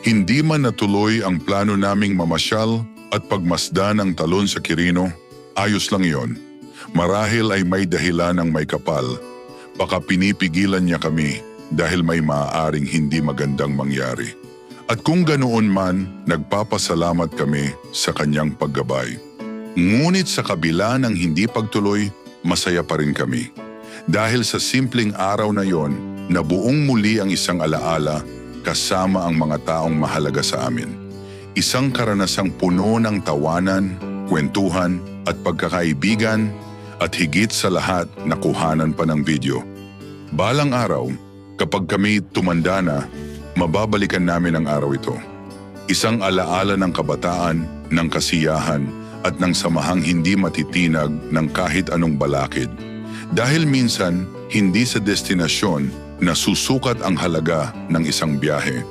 Hindi man natuloy ang plano naming mamasyal at pagmasdan ang talon sa Quirino, ayos lang yon. Marahil ay may dahilan ng may kapal. Baka pinipigilan niya kami dahil may maaaring hindi magandang mangyari. At kung ganoon man, nagpapasalamat kami sa kanyang paggabay. Ngunit sa kabila ng hindi pagtuloy, masaya pa rin kami. Dahil sa simpleng araw na yon, nabuong muli ang isang alaala kasama ang mga taong mahalaga sa amin. Isang karanasang puno ng tawanan, kwentuhan at pagkakaibigan at higit sa lahat nakuhanan pa ng video. Balang araw, kapag kami tumanda na, mababalikan namin ang araw ito. Isang alaala ng kabataan, ng kasiyahan, at ng samahang hindi matitinag ng kahit anong balakid. Dahil minsan, hindi sa destinasyon nasusukat ang halaga ng isang biyahe,